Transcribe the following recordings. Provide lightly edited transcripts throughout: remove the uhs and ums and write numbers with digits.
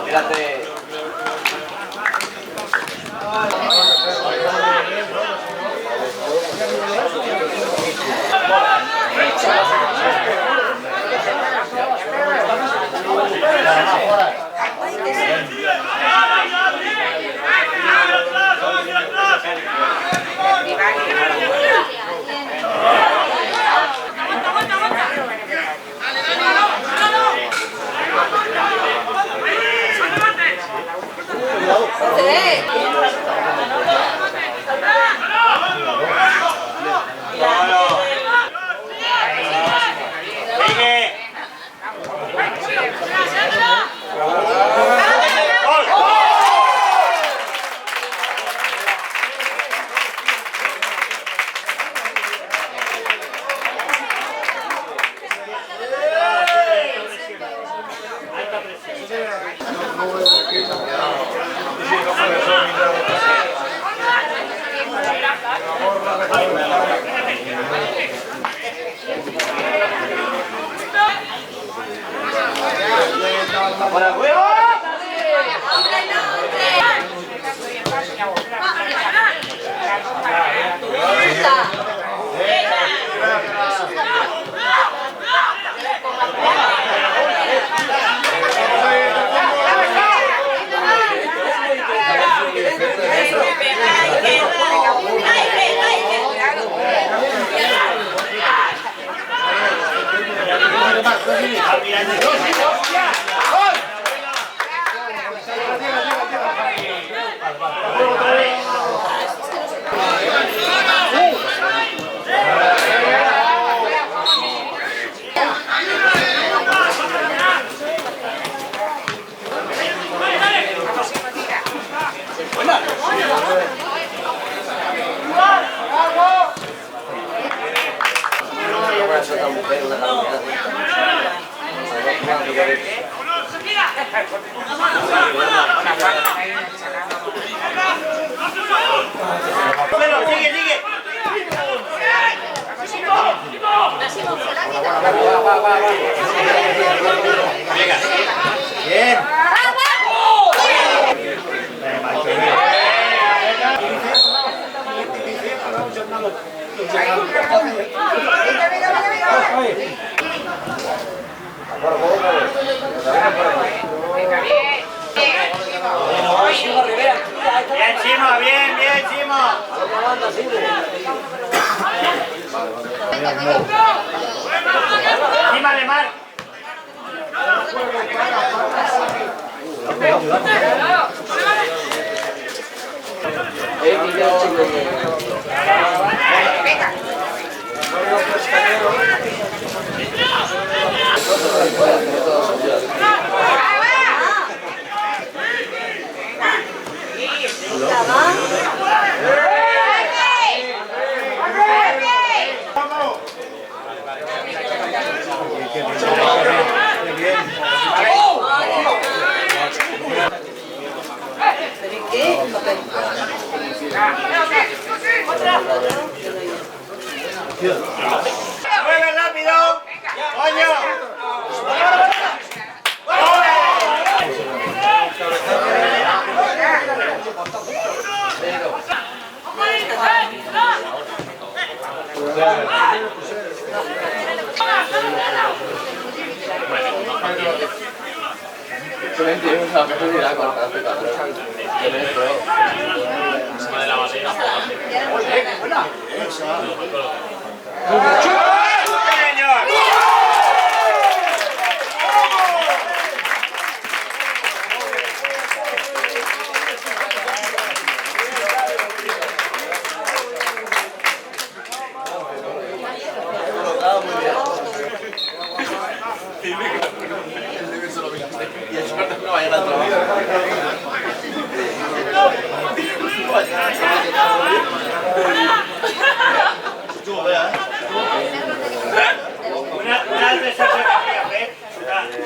Mírate. ¡Para el juego! Bien. Bien, Chimo, bien, bien, Chimo. Chima de mar. ¡Juega rápido! ¡Coño! Una vez se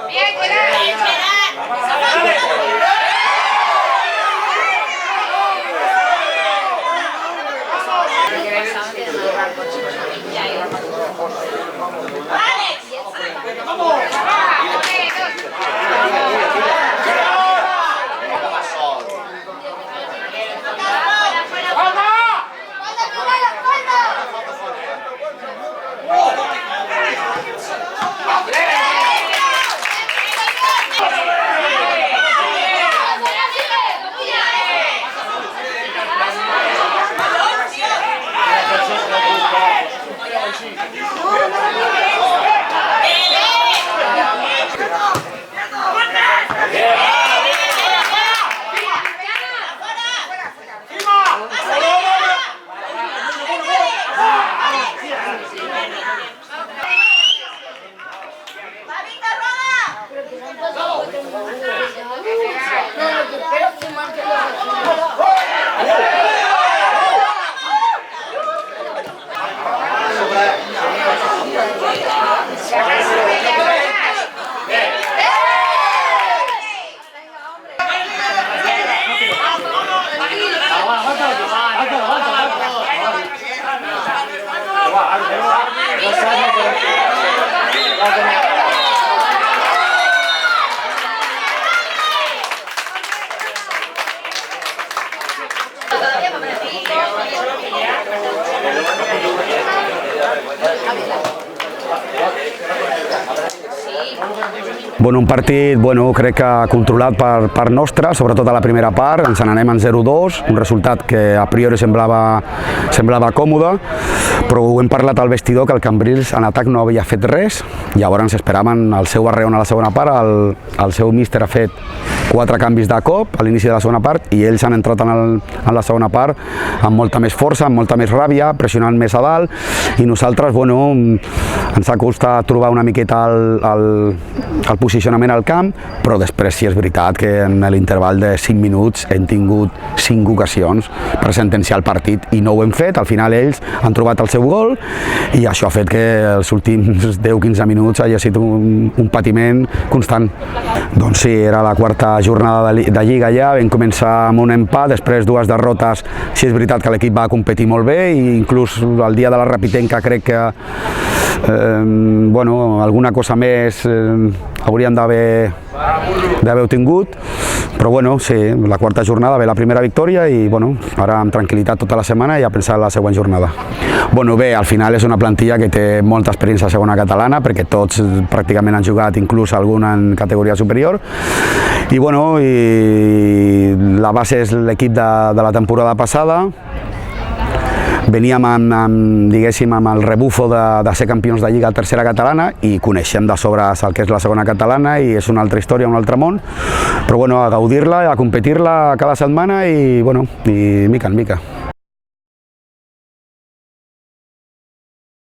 Bien, Bueno, un partit, crec que controlat per part nostra, sobretot a la primera part, ens n'anem en 0-2, un resultat que a priori semblava còmode, però ho hem parlat al vestidor que el Cambrils en atac no havia fet res, llavors esperaven el seu arreon a la segona part, el seu míster ha fet 4 canvis de cop a l'inici de la segona part i ells han entrat en la segona part amb molta més força, amb molta més ràbia, pressionant més a dalt i nosaltres, ens ha costat trobar una miqueta el posicionament al camp, però després sí és veritat que en l'interval de 5 minuts hem tingut 5 ocasions per sentenciar el partit i no ho hem fet, al final ells han trobat el seu gol i això ha fet que els últims 10-15 minuts hagi estat un patiment constant. Doncs sí, era la quarta jornada de Lliga ja, vam començar amb un empat, després 2 derrotes, sí és veritat que l'equip va competir molt bé i inclús el dia de la Repitenca crec que alguna cosa més haurien d'haver obtingut, però sí, la quarta jornada ve la primera victòria i ara amb tranquil·litat tota la setmana i a pensar en la següent jornada. Bé, al final és una plantilla que té molta experiència a segona catalana perquè tots pràcticament han jugat, inclús algun en categoria superior i la base és l'equip de la temporada passada. Veníem amb el rebufo de ser campions de Lliga a tercera catalana i coneixem de sobres el que és la segona catalana i és una altra història, un altre món, però a gaudir-la, a competir-la cada setmana i mica en mica.